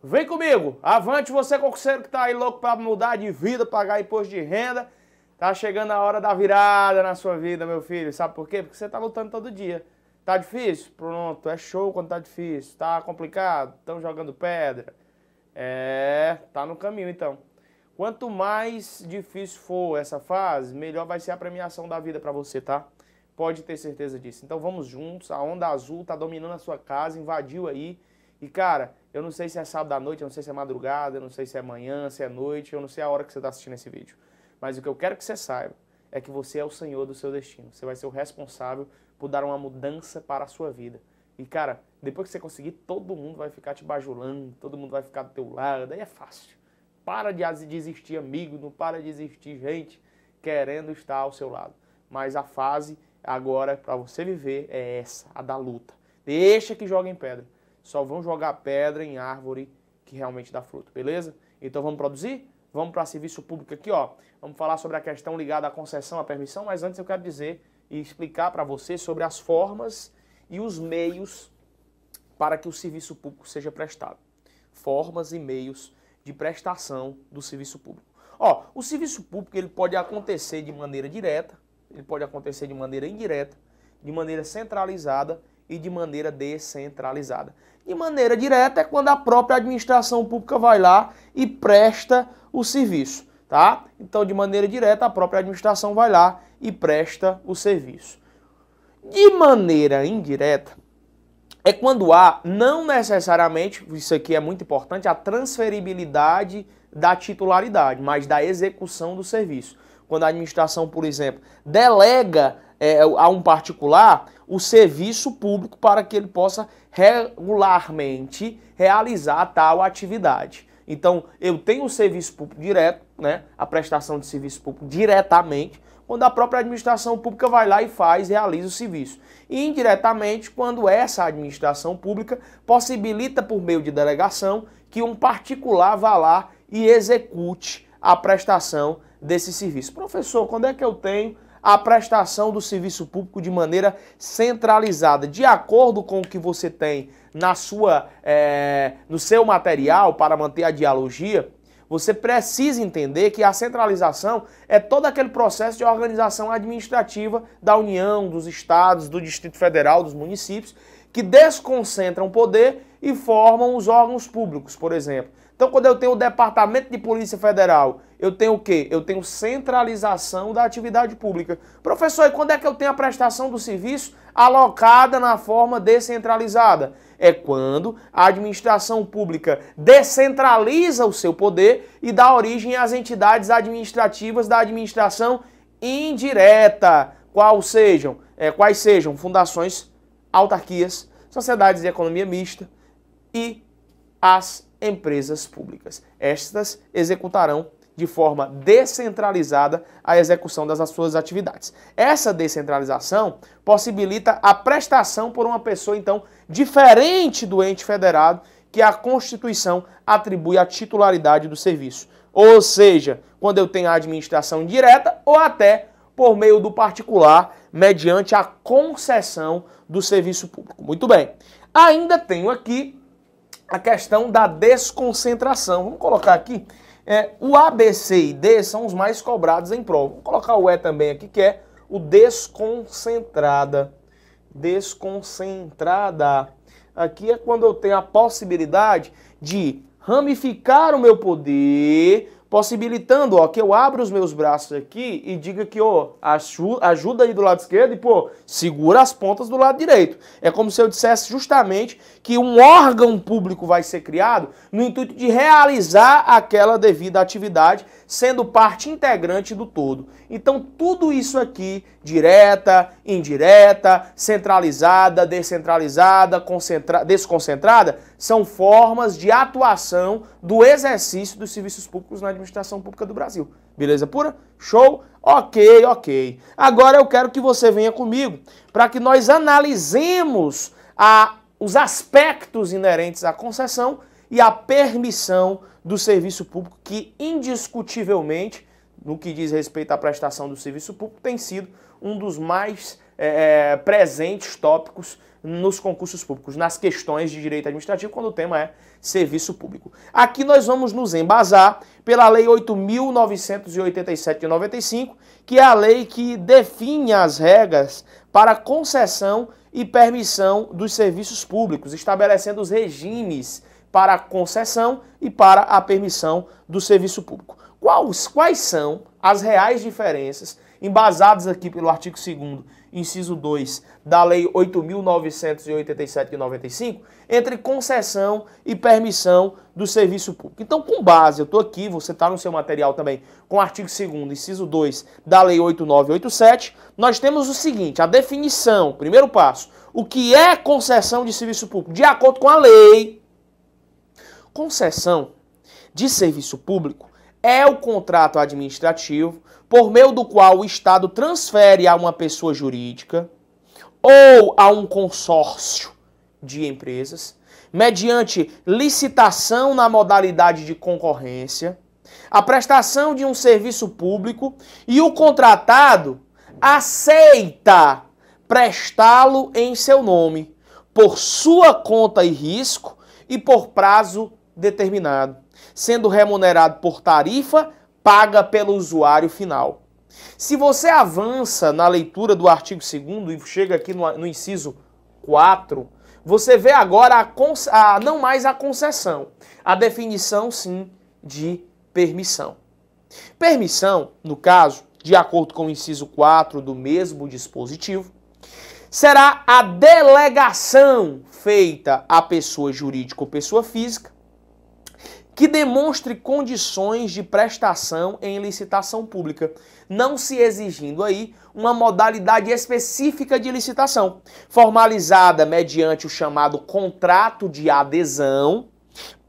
Vem comigo, avante você concurseiro que tá aí louco para mudar de vida, pagar imposto de renda. Tá chegando a hora da virada na sua vida, meu filho. Sabe por quê? Porque você tá lutando todo dia. Tá difícil? Pronto, é show quando tá difícil. Tá complicado? Estão jogando pedra? Tá no caminho então. Quanto mais difícil for essa fase, melhor vai ser a premiação da vida pra você, tá? Pode ter certeza disso. Então vamos juntos, a onda azul tá dominando a sua casa, invadiu aí. E cara, eu não sei se é sábado à noite, eu não sei se é madrugada, eu não sei se é manhã, se é noite, eu não sei a hora que você tá assistindo esse vídeo. Mas o que eu quero que você saiba é que você é o senhor do seu destino. Você vai ser o responsável por dar uma mudança para a sua vida. E cara, depois que você conseguir, todo mundo vai ficar te bajulando, todo mundo vai ficar do teu lado, aí é fácil. Para de desistir, amigo, não para de existir gente querendo estar ao seu lado. Mas a fase agora para você viver é essa, a da luta. Deixa que joguem pedra. Só vão jogar pedra em árvore que realmente dá fruto, beleza? Então vamos produzir? Vamos para serviço público aqui, ó. Vamos falar sobre a questão ligada à concessão, à permissão, mas antes eu quero dizer e explicar para você sobre as formas e os meios para que o serviço público seja prestado. Formas e meios de prestação do serviço público. Ó, o serviço público ele pode acontecer de maneira direta, ele pode acontecer de maneira indireta, de maneira centralizada e de maneira descentralizada. De maneira direta é quando a própria administração pública vai lá e presta o serviço, tá? Então, de maneira direta, a própria administração vai lá e presta o serviço. De maneira indireta, é quando há, não necessariamente, isso aqui é muito importante, a transferibilidade da titularidade, mas da execução do serviço. Quando a administração, por exemplo, delega a um particular o serviço público para que ele possa regularmente realizar tal atividade. Então, eu tenho o serviço público direto, né, a prestação de serviço público diretamente, quando a própria administração pública vai lá e realiza o serviço. E indiretamente, quando essa administração pública possibilita, por meio de delegação, que um particular vá lá e execute a prestação desse serviço. Professor, quando é que eu tenho a prestação do serviço público de maneira centralizada, de acordo com o que você tem no seu material para manter a dialogia? Você precisa entender que a centralização é todo aquele processo de organização administrativa da União, dos estados, do Distrito Federal, dos municípios, que desconcentram o poder e formam os órgãos públicos, por exemplo. Então, quando eu tenho o Departamento de Polícia Federal, eu tenho o quê? Eu tenho centralização da atividade pública. Professor, e quando é que eu tenho a prestação do serviço alocada na forma descentralizada? É quando a administração pública descentraliza o seu poder e dá origem às entidades administrativas da administração indireta, quais sejam fundações, autarquias, sociedades de economia mista e as empresas públicas. Estas executarão de forma descentralizada a execução das suas atividades. Essa descentralização possibilita a prestação por uma pessoa, então, diferente do ente federado, que a Constituição atribui a titularidade do serviço. Ou seja, quando eu tenho a administração direta ou até por meio do particular, mediante a concessão do serviço público. Muito bem. Ainda tenho aqui a questão da desconcentração. Vamos colocar aqui, o A, B, C e D são os mais cobrados em prova. Vamos colocar o E também aqui, que é o desconcentrada. Desconcentrada. Aqui é quando eu tenho a possibilidade de ramificar o meu poder, possibilitando, ó, que eu abra os meus braços aqui e diga que, ó, ajuda aí do lado esquerdo e, pô, segura as pontas do lado direito. É como se eu dissesse justamente que um órgão público vai ser criado no intuito de realizar aquela devida atividade, sendo parte integrante do todo. Então, tudo isso aqui, direta, indireta, centralizada, descentralizada, desconcentrada, são formas de atuação do exercício dos serviços públicos na administração pública do Brasil. Beleza pura? Show? Ok, ok. Agora eu quero que você venha comigo para que nós analisemos os aspectos inerentes à concessão e à permissão do serviço público, que indiscutivelmente, no que diz respeito à prestação do serviço público, tem sido um dos mais presentes tópicos nos concursos públicos, nas questões de direito administrativo, quando o tema é serviço público. Aqui nós vamos nos embasar pela Lei 8.987 de 95, que é a lei que define as regras para concessão e permissão dos serviços públicos, estabelecendo os regimes para a concessão e para a permissão do serviço público. Quais são as reais diferenças, embasadas aqui pelo artigo 2º, inciso 2, da Lei 8.987 de 95, entre concessão e permissão do serviço público? Então, com base, eu estou aqui, você está no seu material também, com o artigo 2º, inciso 2, da Lei 8.987, nós temos o seguinte, a definição, primeiro passo, o que é concessão de serviço público? De acordo com a lei, concessão de serviço público é o contrato administrativo por meio do qual o Estado transfere a uma pessoa jurídica ou a um consórcio de empresas, mediante licitação na modalidade de concorrência, a prestação de um serviço público e o contratado aceita prestá-lo em seu nome, por sua conta e risco e por prazo determinado, sendo remunerado por tarifa paga pelo usuário final. Se você avança na leitura do artigo 2º e chega aqui no inciso 4, você vê agora não mais a concessão, a definição sim de permissão. Permissão, no caso, de acordo com o inciso 4 do mesmo dispositivo, será a delegação feita à pessoa jurídica ou pessoa física que demonstre condições de prestação em licitação pública, não se exigindo aí uma modalidade específica de licitação, formalizada mediante o chamado contrato de adesão,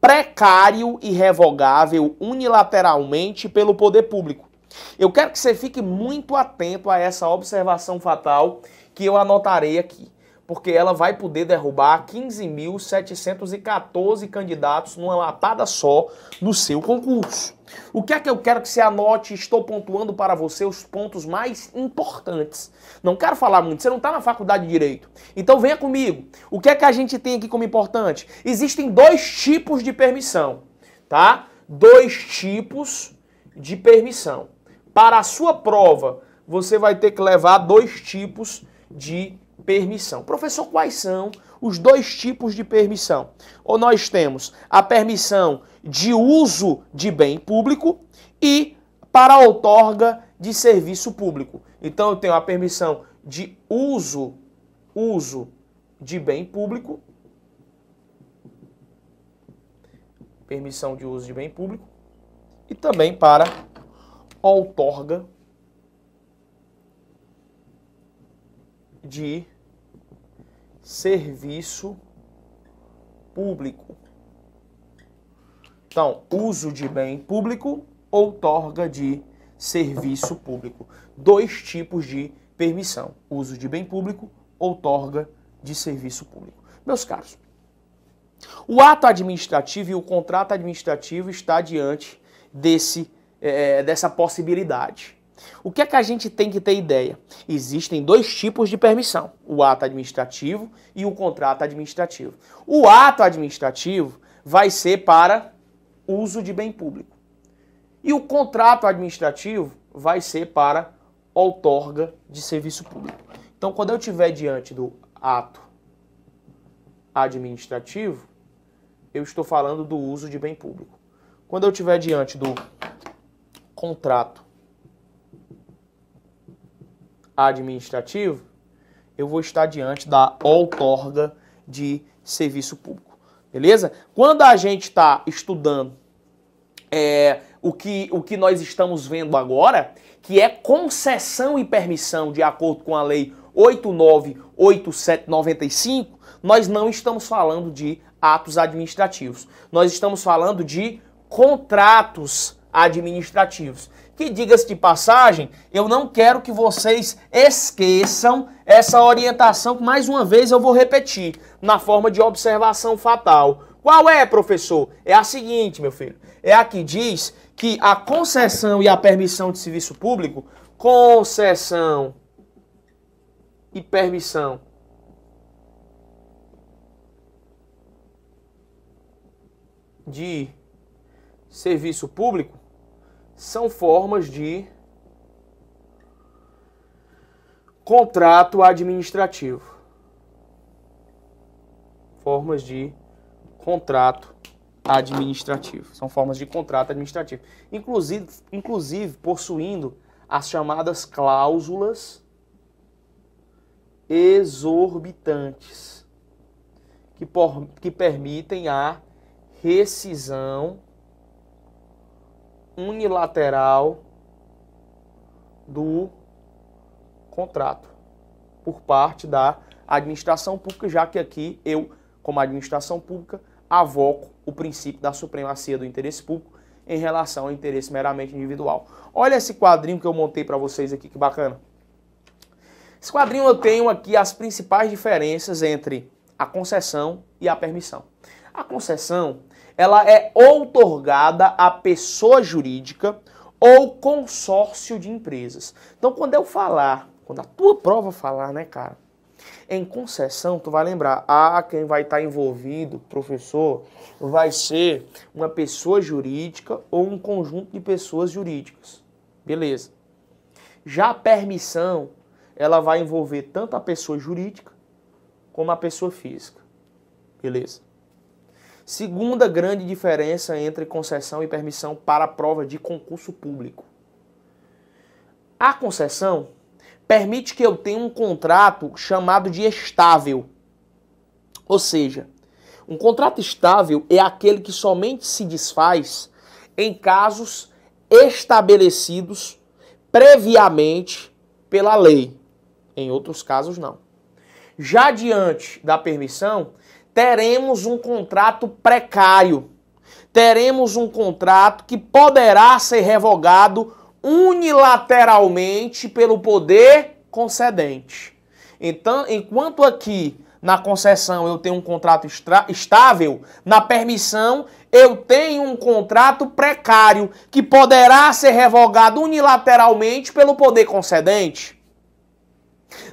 precário e revogável unilateralmente pelo poder público. Eu quero que você fique muito atento a essa observação fatal que eu anotarei aqui, porque ela vai poder derrubar 15.714 candidatos numa lapada só no seu concurso. O que é que eu quero que você anote? Estou pontuando para você os pontos mais importantes. Não quero falar muito, você não está na faculdade de Direito. Então venha comigo. O que é que a gente tem aqui como importante? Existem dois tipos de permissão, tá? Dois tipos de permissão. Para a sua prova, você vai ter que levar dois tipos de permissão. Professor, quais são os dois tipos de permissão? Ou nós temos a permissão de uso de bem público e para a outorga de serviço público. Então eu tenho a permissão de uso de bem público, permissão de uso de bem público, e também para outorga de serviço público. Então, uso de bem público, outorga de serviço público. Dois tipos de permissão. Uso de bem público, outorga de serviço público. Meus caros, o ato administrativo e o contrato administrativo está diante dessa possibilidade. O que é que a gente tem que ter ideia? Existem dois tipos de permissão, o ato administrativo e o contrato administrativo. O ato administrativo vai ser para uso de bem público. E o contrato administrativo vai ser para outorga de serviço público. Então, quando eu estiver diante do ato administrativo, eu estou falando do uso de bem público. Quando eu estiver diante do contrato administrativo, eu vou estar diante da outorga de serviço público. Beleza? Quando a gente está estudando o que nós estamos vendo agora, que é concessão e permissão de acordo com a Lei 8987/95, nós não estamos falando de atos administrativos. Nós estamos falando de contratos administrativos. Que, diga-se de passagem, eu não quero que vocês esqueçam essa orientação que, mais uma vez, eu vou repetir, na forma de observação fatal. Qual é, professor? É a seguinte, meu filho. É a que diz que a concessão e a permissão de serviço público, concessão e permissão de serviço público são formas de contrato administrativo. Formas de contrato administrativo. São formas de contrato administrativo. Inclusive possuindo as chamadas cláusulas exorbitantes, que permitem a rescisão unilateral do contrato por parte da administração pública, já que aqui eu, como administração pública, avoco o princípio da supremacia do interesse público em relação ao interesse meramente individual. Olha esse quadrinho que eu montei para vocês aqui, que bacana. Esse quadrinho eu tenho aqui as principais diferenças entre a concessão e a permissão. A concessão, ela é outorgada à pessoa jurídica ou consórcio de empresas. Então, quando a tua prova falar, né, cara, em concessão, tu vai lembrar, quem vai estar envolvido, professor, vai ser uma pessoa jurídica ou um conjunto de pessoas jurídicas. Beleza. Já a permissão, ela vai envolver tanto a pessoa jurídica como a pessoa física. Beleza. Segunda grande diferença entre concessão e permissão para a prova de concurso público. A concessão permite que eu tenha um contrato chamado de estável. Ou seja, um contrato estável é aquele que somente se desfaz em casos estabelecidos previamente pela lei. Em outros casos, não. Já diante da permissão, teremos um contrato precário. Teremos um contrato que poderá ser revogado unilateralmente pelo poder concedente. Então, enquanto aqui na concessão eu tenho um contrato estável, na permissão eu tenho um contrato precário que poderá ser revogado unilateralmente pelo poder concedente.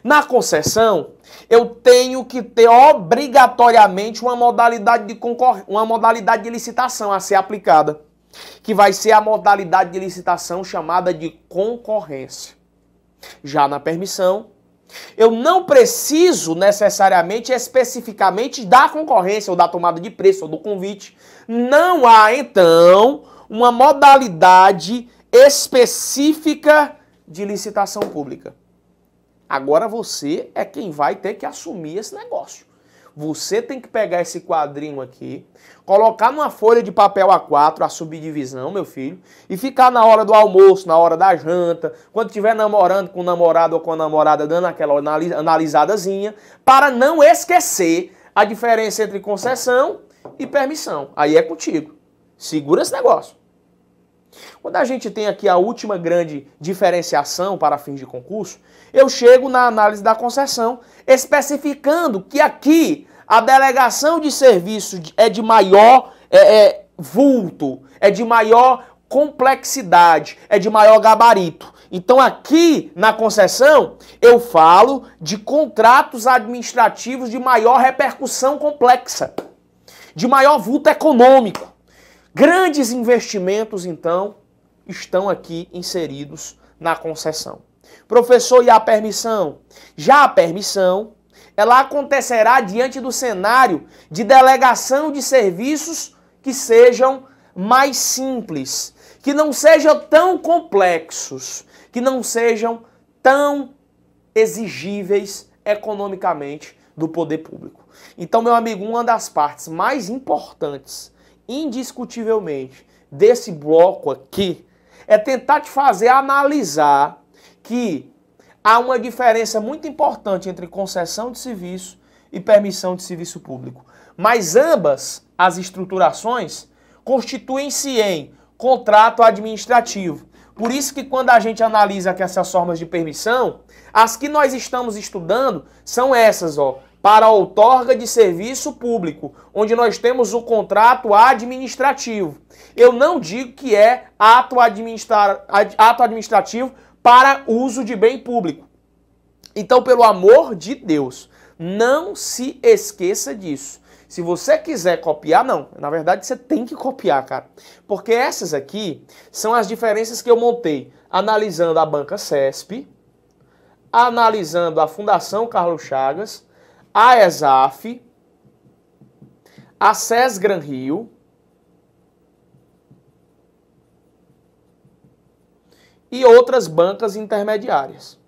Na concessão, eu tenho que ter obrigatoriamente uma modalidade de licitação a ser aplicada, que vai ser a modalidade de licitação chamada de concorrência. Já na permissão, eu não preciso necessariamente especificamente da concorrência ou da tomada de preço ou do convite. Não há, então, uma modalidade específica de licitação pública. Agora você é quem vai ter que assumir esse negócio. Você tem que pegar esse quadrinho aqui, colocar numa folha de papel A4, a subdivisão, meu filho, e ficar na hora do almoço, na hora da janta, quando estiver namorando com o namorado ou com a namorada, dando aquela analisadazinha, para não esquecer a diferença entre concessão e permissão. Aí é contigo. Segura esse negócio. Quando a gente tem aqui a última grande diferenciação para fins de concurso, eu chego na análise da concessão, especificando que aqui a delegação de serviço é de maior vulto, é de maior complexidade, é de maior gabarito. Então aqui na concessão eu falo de contratos administrativos de maior repercussão complexa, de maior vulto econômico. Grandes investimentos, então, estão aqui inseridos na concessão. Professor, e a permissão? Já a permissão, ela acontecerá diante do cenário de delegação de serviços que sejam mais simples, que não sejam tão complexos, que não sejam tão exigíveis economicamente do poder público. Então, meu amigo, uma das partes mais importantes, indiscutivelmente, desse bloco aqui, é tentar te fazer analisar que há uma diferença muito importante entre concessão de serviço e permissão de serviço público. Mas ambas as estruturações constituem-se em contrato administrativo. Por isso que quando a gente analisa aqui essas formas de permissão, as que nós estamos estudando são essas, ó, para a outorga de serviço público, onde nós temos o contrato administrativo. Eu não digo que é ato administrativo para uso de bem público. Então, pelo amor de Deus, não se esqueça disso. Se você quiser copiar, não. Na verdade, você tem que copiar, cara. Porque essas aqui são as diferenças que eu montei analisando a Banca CESP, analisando a Fundação Carlos Chagas, a ESAF, a SES Gran Rio e outras bancas intermediárias.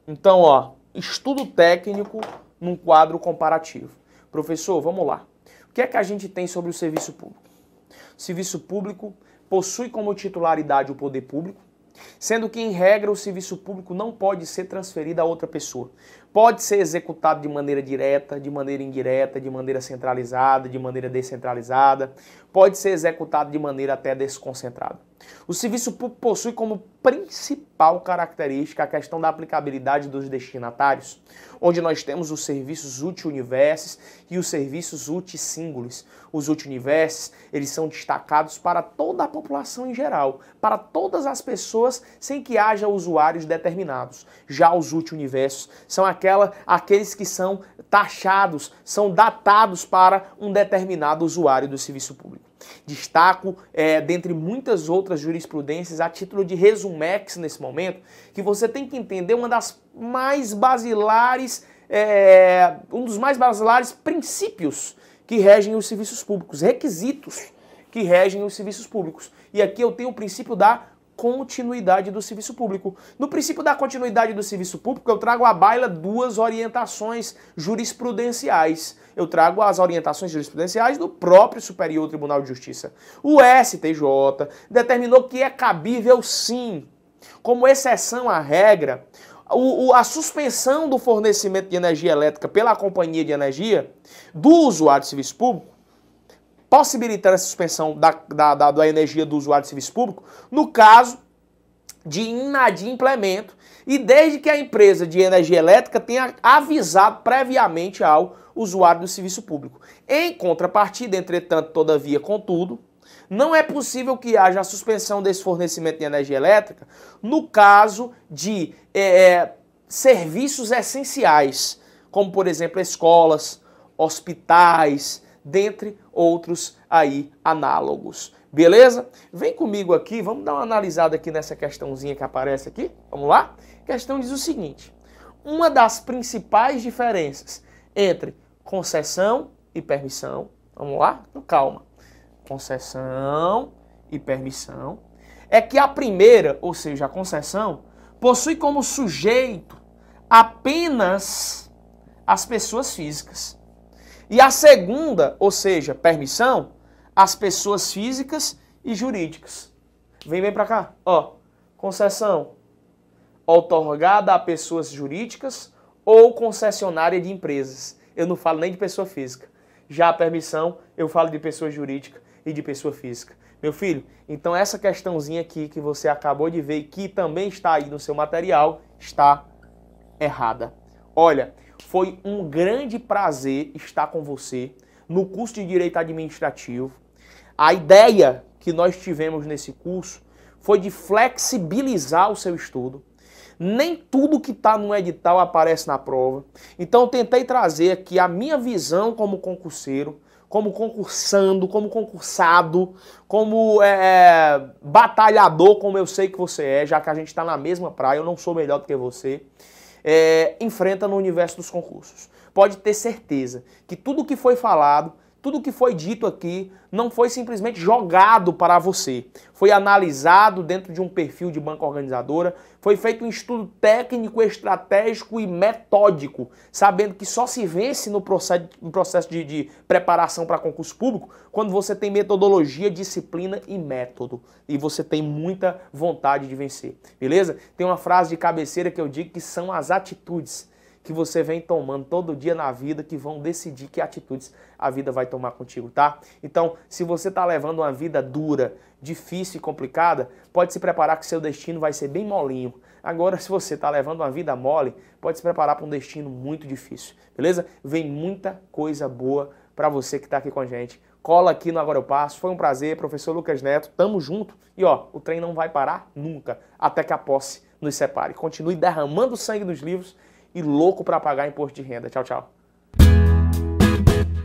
Então, ó, estudo técnico num quadro comparativo. Professor, vamos lá. O que é que a gente tem sobre o serviço público? O serviço público possui como titularidade o poder público, sendo que, em regra, o serviço público não pode ser transferido a outra pessoa. Pode ser executado de maneira direta, de maneira indireta, de maneira centralizada, de maneira descentralizada. Pode ser executado de maneira até desconcentrada. O serviço público possui como principal característica a questão da aplicabilidade dos destinatários, onde nós temos os serviços uti-universes e os serviços uti-singulis. Os uti-universes, eles são destacados para toda a população em geral, para todas as pessoas sem que haja usuários determinados. Já os uti-universos são aqueles que são taxados, são datados para um determinado usuário do serviço público. Destaco, dentre muitas outras jurisprudências, a título de resumex nesse momento, que você tem que entender uma das mais basilares, um dos mais basilares princípios que regem os serviços públicos, requisitos que regem os serviços públicos. E aqui eu tenho o princípio da continuidade do serviço público. No princípio da continuidade do serviço público, eu trago à baila duas orientações jurisprudenciais. Eu trago as orientações jurisprudenciais do próprio Superior Tribunal de Justiça. O STJ determinou que é cabível, sim, como exceção à regra, a suspensão do fornecimento de energia elétrica pela companhia de energia do usuário de serviço público, possibilitando a suspensão da energia do usuário de serviço público, no caso de inadimplemento e desde que a empresa de energia elétrica tenha avisado previamente ao usuário do serviço público. Em contrapartida, entretanto, todavia, contudo, não é possível que haja a suspensão desse fornecimento de energia elétrica no caso de serviços essenciais, como, por exemplo, escolas, hospitais, dentre outros aí análogos. Beleza? Vem comigo aqui, vamos dar uma analisada aqui nessa questãozinha que aparece aqui. Vamos lá? A questão diz o seguinte: uma das principais diferenças entre concessão e permissão, vamos lá? Então, calma. Concessão e permissão é que a primeira, ou seja, a concessão, possui como sujeito apenas as pessoas físicas. E a segunda, ou seja, permissão, as pessoas físicas e jurídicas. Vem bem para cá, ó. Concessão outorgada a pessoas jurídicas ou concessionária de empresas. Eu não falo nem de pessoa física. Já a permissão, eu falo de pessoa jurídica e de pessoa física. Meu filho, então essa questãozinha aqui que você acabou de ver e que também está aí no seu material, está errada. Olha, foi um grande prazer estar com você no curso de Direito Administrativo. A ideia que nós tivemos nesse curso foi de flexibilizar o seu estudo. Nem tudo que está no edital aparece na prova. Então eu tentei trazer aqui a minha visão como concurseiro, como concursando, como concursado, como batalhador, como eu sei que você é, já que a gente está na mesma praia, eu não sou melhor do que você. Enfrenta no universo dos concursos. Pode ter certeza que tudo que foi falado, tudo que foi dito aqui não foi simplesmente jogado para você. Foi analisado dentro de um perfil de banca organizadora, foi feito um estudo técnico, estratégico e metódico, sabendo que só se vence no processo de preparação para concurso público quando você tem metodologia, disciplina e método. E você tem muita vontade de vencer, beleza? Tem uma frase de cabeceira que eu digo que são as atitudes que você vem tomando todo dia na vida que vão decidir que atitudes a vida vai tomar contigo, tá? Então, se você está levando uma vida dura, difícil e complicada, pode se preparar que seu destino vai ser bem molinho. Agora, se você está levando uma vida mole, pode se preparar para um destino muito difícil, beleza? Vem muita coisa boa para você que está aqui com a gente. cola aqui no Agora Eu Passo. Foi um prazer, professor Lucas Neto, tamo junto. E ó, o trem não vai parar nunca, até que a posse nos separe. Continue derramando sangue nos livros e louco para pagar imposto de renda. Tchau, tchau.